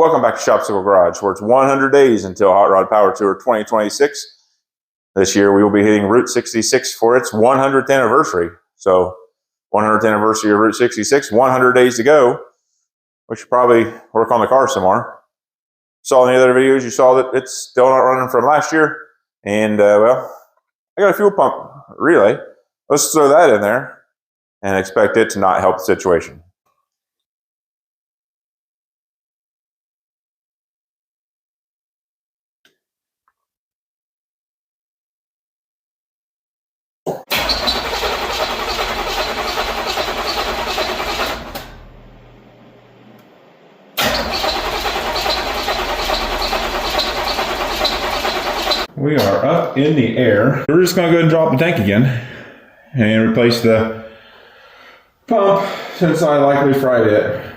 Welcome back to Shopsicle Garage, where it's 100 days until Hot Rod Power Tour 2026. This year we will be hitting Route 66 for its 100th anniversary. So 100th anniversary of Route 66, 100 days to go. We should probably work on the car some more. Saw in the other videos, you saw that it's still not running from last year. And well, I got a fuel pump relay. Let's throw that in there and expect it to not help the situation. We are up in the air. We're just going to go ahead and drop the tank again and replace the pump since I likely fried it.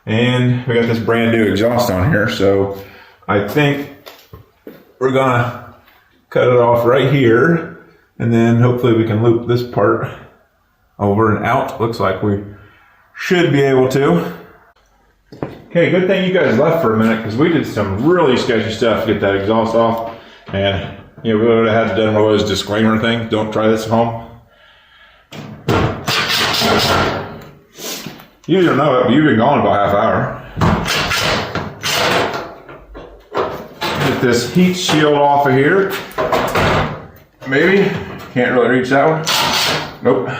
And we got this brand new exhaust on here, so I think we're going to cut it off right here, and then hopefully we can loop this part over and out. Looks like we should be able to. Okay, good thing you guys left for a minute, because we did some really sketchy stuff to get that exhaust off. And you know, we would have had to done one of those disclaimer things. Don't try this at home. You don't know it, but you've been gone about half hour. Get this heat shield off of here. Maybe. Can't really reach that one. Nope.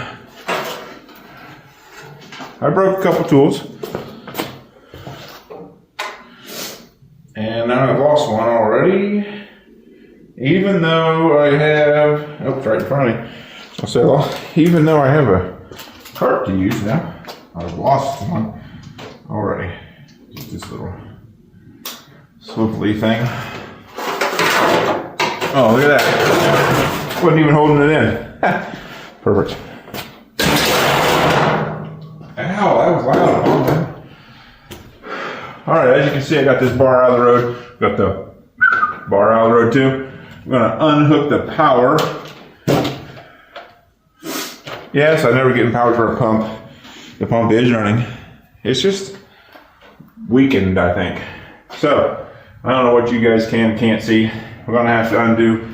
I broke a couple tools. And now I've lost one already, even though I have, oh, it's right in front of me. I'll say, well, even though I have a cart to use now, I've lost one already. Just this little swivelly thing. Oh, look at that. Wasn't even holding it in. Perfect. Ow, that was loud. Alright, as you can see, I got this bar out of the road. Got the bar out of the road too. I'm gonna unhook the power. Yes, I never get power for a pump. The pump is running. It's just weakened, I think. So, I don't know what you guys can and can't see. We're gonna have to undo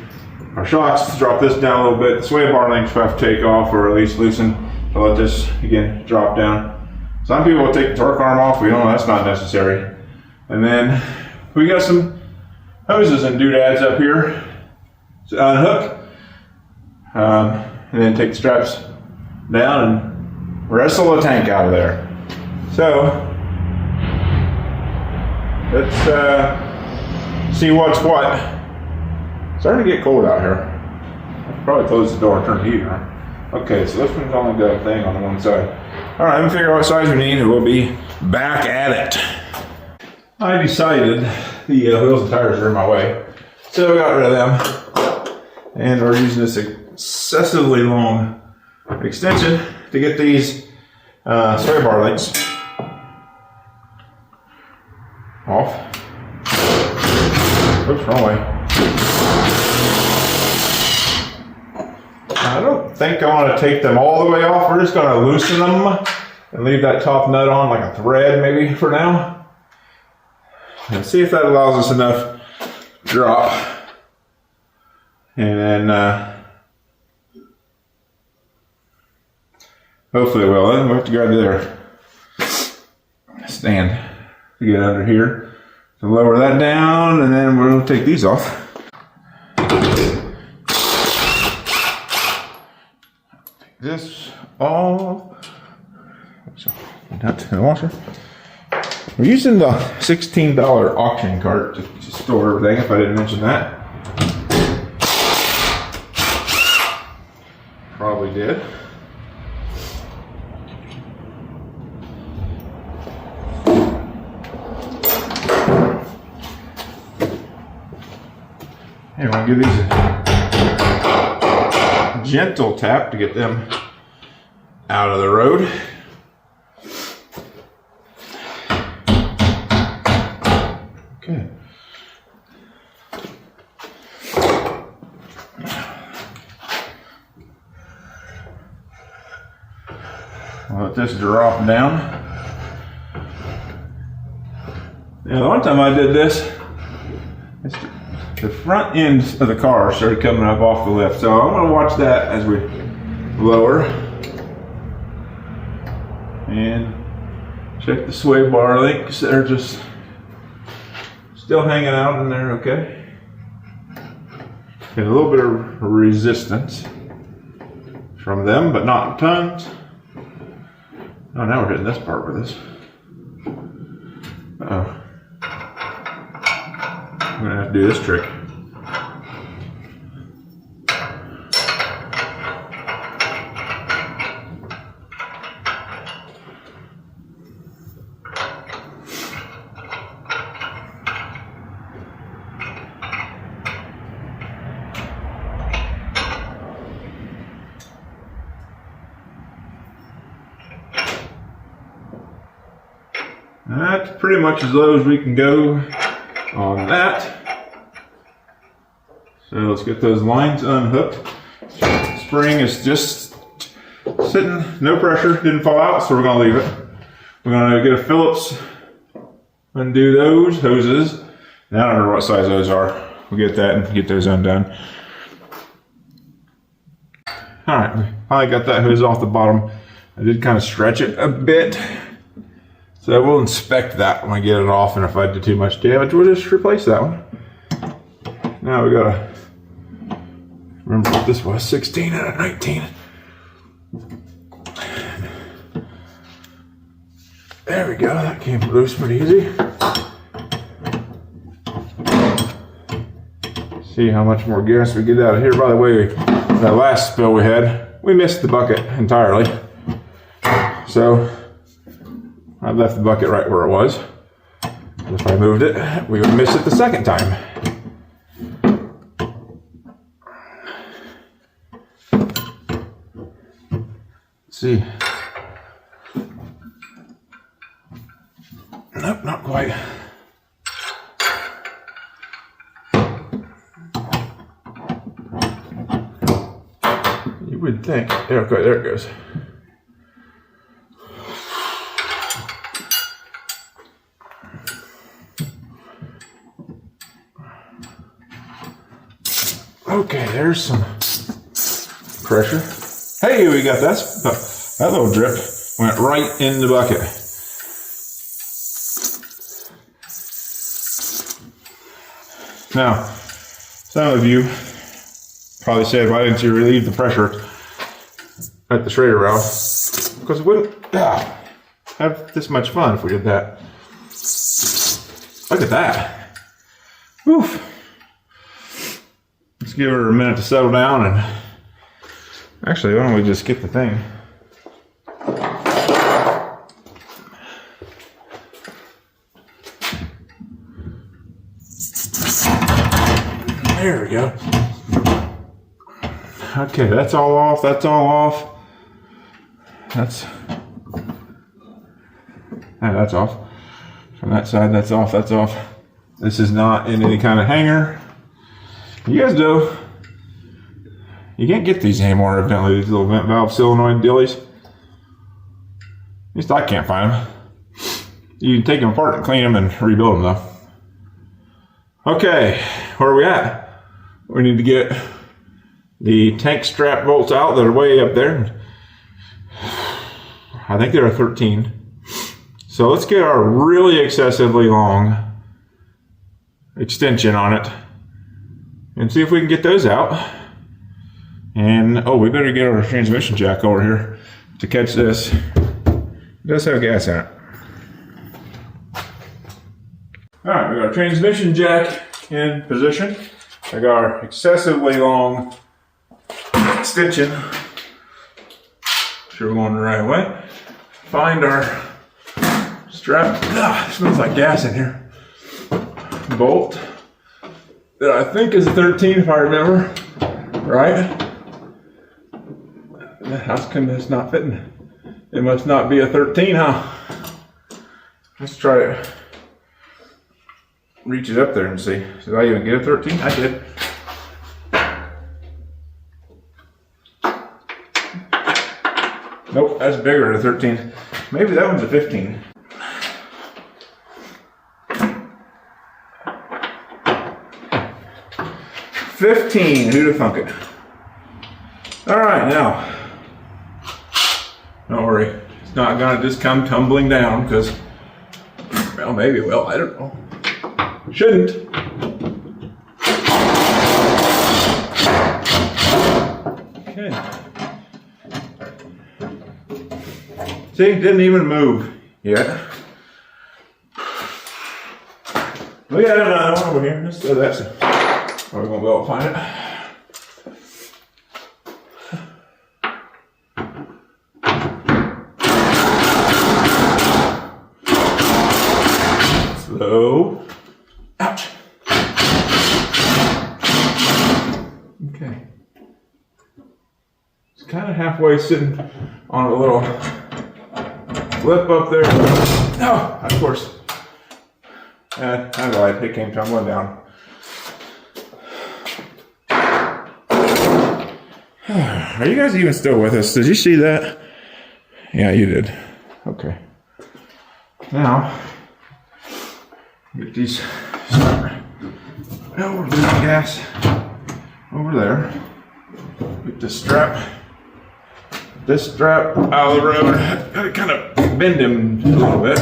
our shocks, drop this down a little bit. The sway bar links will have to take off, or at least loosen to let this, again, drop down. Some people will take the torque arm off. We know that's not necessary. And then we got some hoses and doodads up here to unhook. And then take the straps down and wrestle the tank out of there. So let's see what's what. It's starting to get cold out here. I should probably close the door and turn the heater on. Okay, so this one's only got a thing on one side. All right, let me figure out what size we need, and we'll be back at it. I decided the wheels and tires are in my way, so I got rid of them. And we're using this excessively long extension to get these sway bar links off. Oops, wrong way. I don't think I want to take them all the way off. We're just going to loosen them and leave that top nut on like a thread maybe for now. And see if that allows us enough drop. And then hopefully it will. Then we'll have to grab the other stand to get under here. So lower that down, and then we'll take these off. This all not in the washer. We're using the $16 auction cart to store everything, if I didn't mention that. Probably did. Hey, we'll give these a gentle tap to get them out of the road. Okay. I'll let this drop down. Now, the one time I did this, the front end of the car started coming up off the lift. So I'm going to watch that as we lower. And check the sway bar links. They're just still hanging out in there, okay? Get a little bit of resistance from them, but not tons. Oh, now we're hitting this part with this. Uh-oh. I'm gonna have to do this trick. That's pretty much as low as we can go on that. So let's get those lines unhooked. Spring is just sitting, no pressure, didn't fall out, so we're gonna leave it. We're gonna get a Phillips, undo those hoses. Now I don't remember what size those are. We'll get that and get those undone. All right, we finally got that hose off the bottom. I did kind of stretch it a bit. So we'll inspect that when we get it off, and if I did too much damage, we'll just replace that one. Now we gotta remember what this was, 16 out of 19. There we go, that came loose pretty easy. See how much more gas we get out of here. By the way, that last spill we had, we missed the bucket entirely. So I left the bucket right where it was. If I moved it, we would miss it the second time. Let's see. Nope, not quite. You would think. There, okay, there it goes. Okay, there's some pressure. Hey, we got that little drip went right in the bucket. Now, some of you probably said, why didn't you relieve the pressure at the Schrader valve? Because it wouldn't have this much fun if we did that. Look at that. Oof. Let's give her a minute to settle down, and actually, why don't we just get the thing? There we go. Okay, that's all off, that's all off. That's off. From that side, that's off, that's off. This is not in any kind of hanger. You guys know, you can't get these anymore, evidently, these little vent valve solenoid dillies. At least I can't find them. You can take them apart and clean them and rebuild them though. Okay, where are we at? We need to get the tank strap bolts out that are way up there. I think there are 13. So let's get our really excessively long extension on it and see if we can get those out. And oh, we better get our transmission jack over here to catch this. It does have gas in it. All right, we got our transmission jack in position. I got our excessively long extension. Sure we're going the right way. Find our strap. It smells like gas in here. Bolt that I think is a 13 if I remember right. How come it's not fitting? It must not be a 13, huh? Let's try to reach it up there and see. Did I even get a 13? I did. Nope, that's bigger than a 13. Maybe that one's a 15. 15, who'd have thunk it? All right, now, don't worry. It's not gonna just come tumbling down because, well, maybe it will, I don't know. Shouldn't. Okay. See, it didn't even move yet. We got another one over here. Let's do that. Are we gonna be able to find it? Slow. Ouch. Okay. It's kind of halfway sitting on a little lip up there. Oh, of course. I lied. It came tumbling down. Are you guys even still with us? Did you see that? Yeah, you did. Okay. Now, get these over the gas over there. Get this strap out of the road. Gotta kind of bend him a little bit.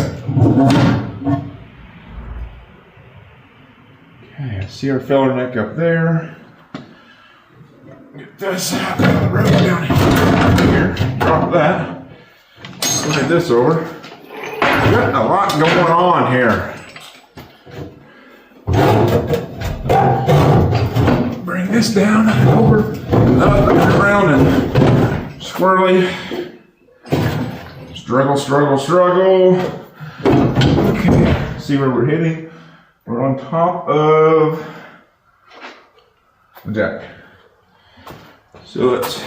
Okay, I see our filler neck up there. Get this out of the road down here. Drop that. Slide this over. Got a lot going on here. Bring this down, over, up and around, and swirly. Struggle. Okay, see where we're hitting. We're on top of the jack. So let's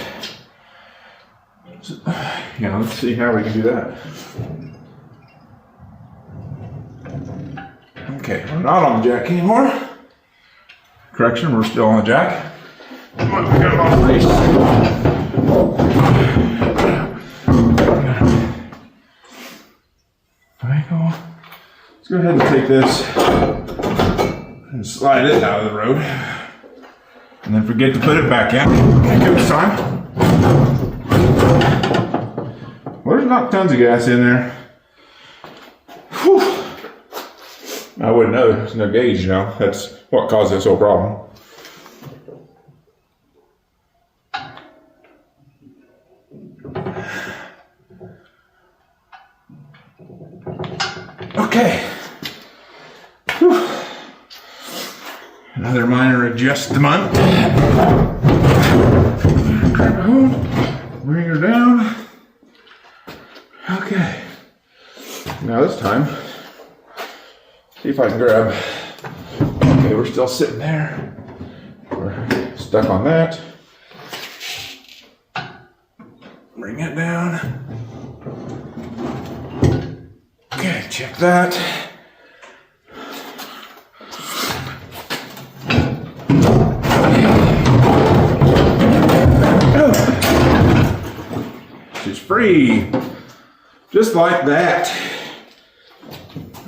see how we can do that. Okay, we're not on the jack anymore. Correction, we're still on the jack. We got a lot of space. Let's go ahead and take this and slide it out of the road. And then forget to put it back in. Okay, this time. Well, there's not tons of gas in there. Whew. I wouldn't know. There's no gauge, you know. That's what caused this whole problem. Okay. Whew. Another minor adjustment. Grab her home, bring her down. Okay. Now this time, see if I can grab. Okay, we're still sitting there. We're stuck on that. Bring it down. Okay, check that. She's free. Just like that.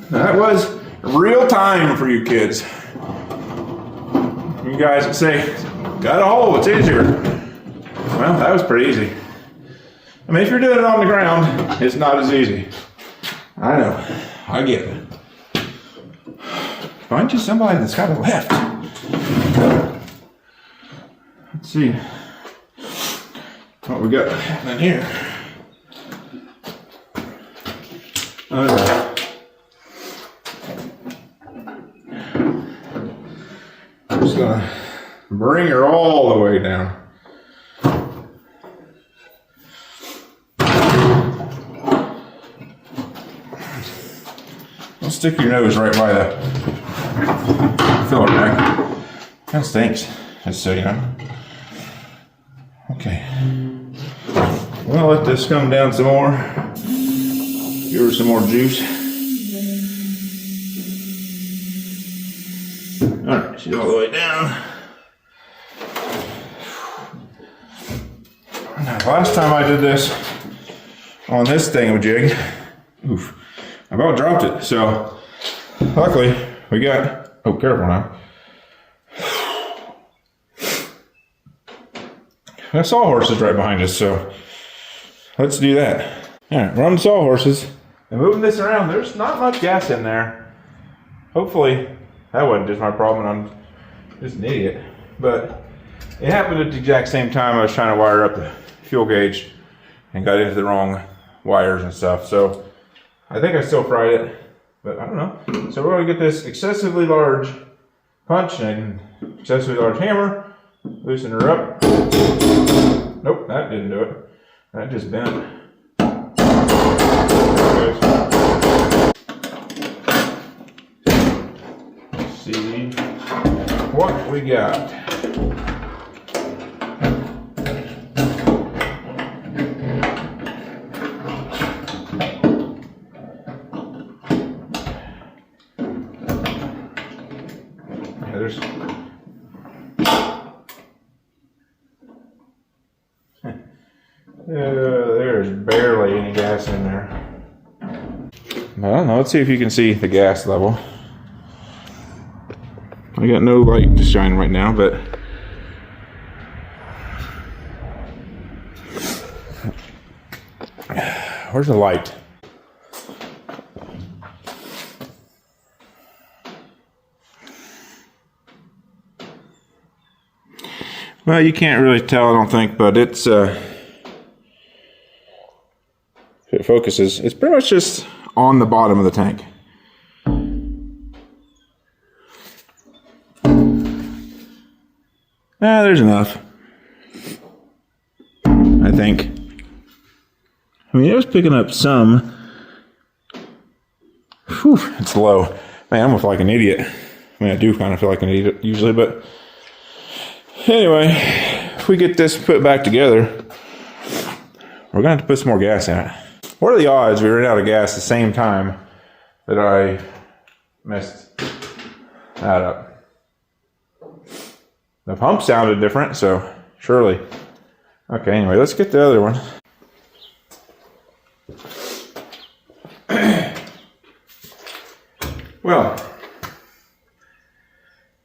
That was real time for you kids. You guys would say, got a hole, it's easier. Well, that was pretty easy. I mean, if you're doing it on the ground, it's not as easy. I know, I get it. Find you somebody that's got a lift. Let's see what we got happening here. Okay. I'm just gonna bring her all the way down. Don't stick your nose right by the filler neck. Kind of stinks, just so you know. Okay. We'll let this come down some more. Give her some more juice. Alright, she's all the way down. Now, last time I did this on this thingamajig, oof, I about dropped it. So, luckily, we got, oh, careful now. the sawhorse is right behind us, so let's do that. All right, we're on the sawhorses. And moving this around, there's not much gas in there. Hopefully, that wasn't just my problem and I'm just an idiot. But it happened at the exact same time I was trying to wire up the fuel gauge and got into the wrong wires and stuff. So I think I still fried it, but I don't know. So we're going to get this excessively large punch and excessively large hammer, loosen her up. Nope, that didn't do it. That just bent. Let's see what we got. There's barely any gas in there. Well, now let's see if you can see the gas level. I got no light to shine right now, but where's the light? Well, you can't really tell, I don't think, but it's if it focuses, it's pretty much just on the bottom of the tank. There's enough, I think. I mean, it was picking up some. Whew, it's low. Man, I'm almost like an idiot. I mean, I do kind of feel like an idiot usually, but anyway, if we get this put back together, we're gonna have to put some more gas in it. What are the odds we ran out of gas the same time that I messed that up? The pump sounded different, so surely. Okay, anyway, let's get the other one. Well,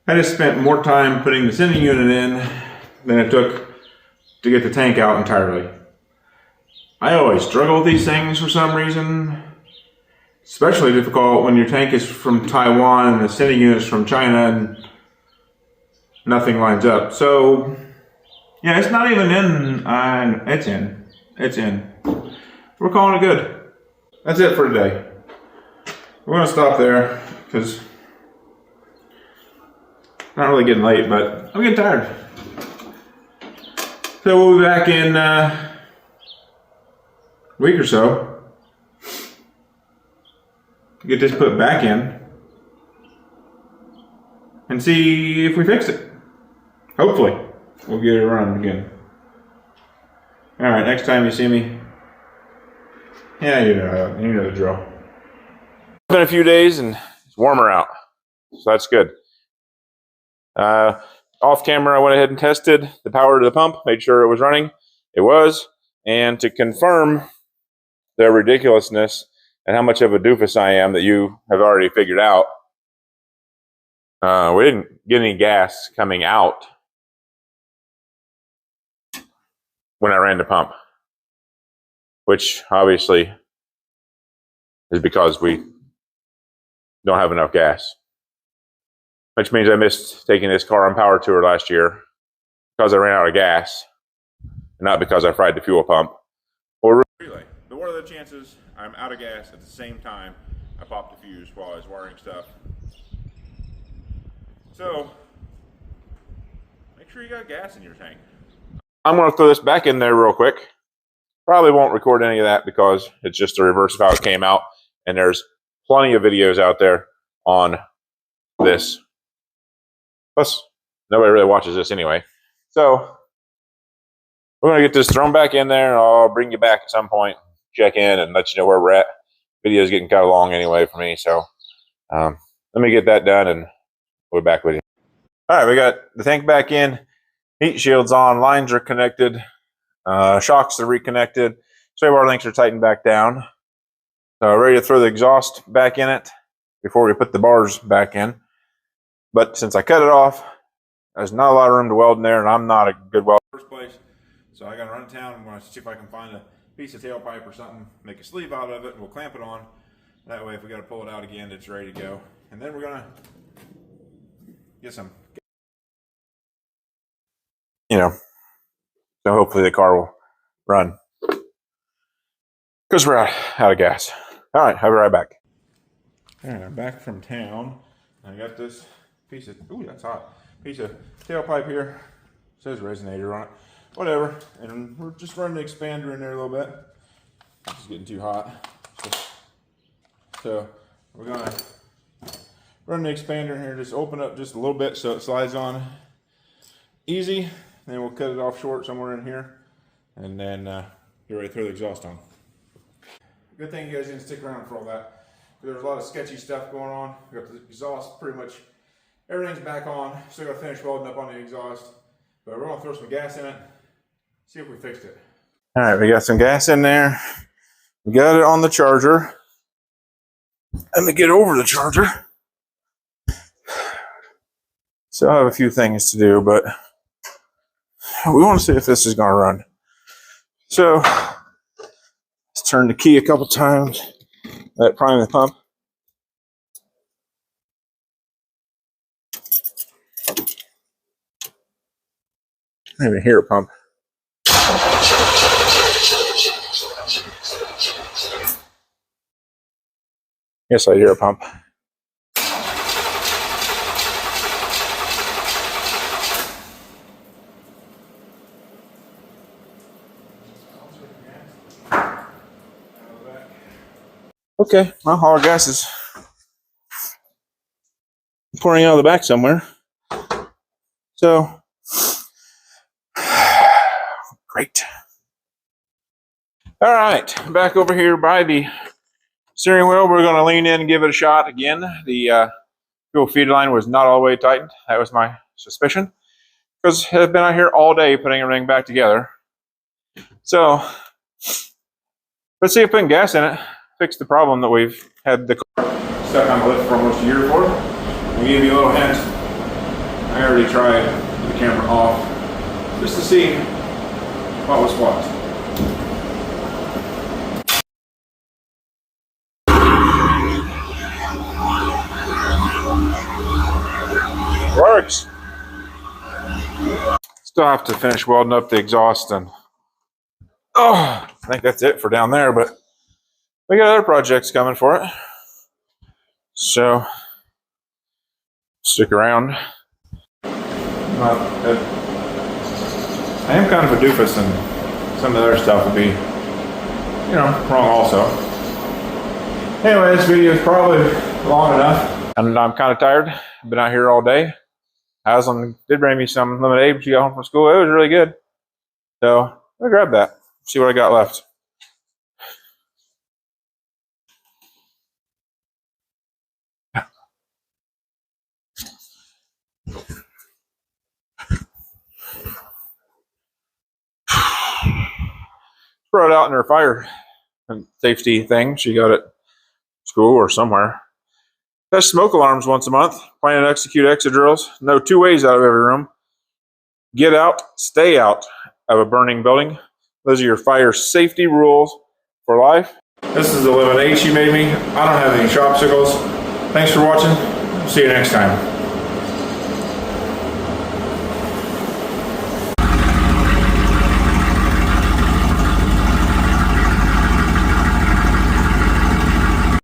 I just spent more time putting the sending unit in than it took to get the tank out entirely. I always struggle with these things for some reason. Especially difficult when your tank is from Taiwan and the sending unit is from China and nothing lines up. So, yeah, it's not even in. It's in. It's in. We're calling it good. That's it for today. We're going to stop there because it's not really getting late, but I'm getting tired. So we'll be back in a week or so. Get this put back in and see if we fix it. Hopefully, we'll get it running again. All right, next time you see me, yeah, you know the drill. It's been a few days and it's warmer out, so that's good. Off camera, I went ahead and tested the power to the pump, made sure it was running. It was, and to confirm the ridiculousness and how much of a doofus I am that you have already figured out, we didn't get any gas coming out when I ran the pump, which obviously is because we don't have enough gas. Which means I missed taking this car on power tour last year because I ran out of gas, and not because I fried the fuel pump. Or relay. But what are the chances I'm out of gas at the same time I popped the fuse while I was wiring stuff? So, make sure you got gas in your tank. I'm going to throw this back in there real quick. Probably won't record any of that because it's just the reverse of how it came out, and there's plenty of videos out there on this. Plus, nobody really watches this anyway. So, we're going to get this thrown back in there, and I'll bring you back at some point, check in, and let you know where we're at. Video's getting kind of long anyway for me, so let me get that done, and we'll be back with you. All right, we got the tank back in. Heat shield's on, lines are connected, shocks are reconnected, sway bar links are tightened back down. So ready to throw the exhaust back in it before we put the bars back in. But since I cut it off, there's not a lot of room to weld in there, and I'm not a good welder in the first place. So I gotta run to town. I'm gonna see if I can find a piece of tailpipe or something, make a sleeve out of it, and we'll clamp it on. That way if we gotta pull it out again, it's ready to go. And then we're gonna get some, so hopefully the car will run. Because we're out of gas. All right, I'll be right back. All right, I'm back from town. I got this piece of, ooh, that's hot. Piece of tailpipe here. It says resonator on it. Whatever. And we're just running the expander in there a little bit. It's just getting too hot. So we're gonna run the expander in here, just open up just a little bit so it slides on easy. Then we'll cut it off short somewhere in here. And then get ready to throw the exhaust on. Good thing you guys didn't stick around for all that. There's a lot of sketchy stuff going on. We got the exhaust pretty much, everything's back on. Still got to finish welding up on the exhaust. But we're gonna throw some gas in it, see if we fixed it. All right, we got some gas in there. We got it on the charger. Let me get over the charger. So I have a few things to do, but we want to see if this is gonna run. So let's turn the key a couple times. Let it prime the pump. I don't even hear a pump. Yes, I hear a pump. Okay, well, all our gas is pouring out of the back somewhere. So, great. All right, back over here by the steering wheel. We're going to lean in and give it a shot again. The fuel feed line was not all the way tightened. That was my suspicion, because I've been out here all day putting everything back together. So, let's see if putting gas in it fix the problem that we've had the car stuck on the lift for almost a year for. I'll give you a little hint. I already tried the camera off just to see what was what. Works. Still have to finish welding up the exhaust, and I think that's it for down there, but we got other projects coming for it, so stick around. I am kind of a doofus, and some of the other stuff would be, wrong also. Anyway, this video is probably long enough, and I'm kind of tired. I've been out here all day. Aslan did bring me some lemonade when she got home from school. It was really good, so I'm gonna grab that, see what I got left. Throw it out in her fire safety thing she got at school or somewhere. Test smoke alarms once a month. Plan to execute exit drills. No 2 ways out of every room. Get out, stay out of a burning building. Those are your fire safety rules for life. This is the lemonade she made me. I don't have any shopsicles. Thanks for watching. See you next time.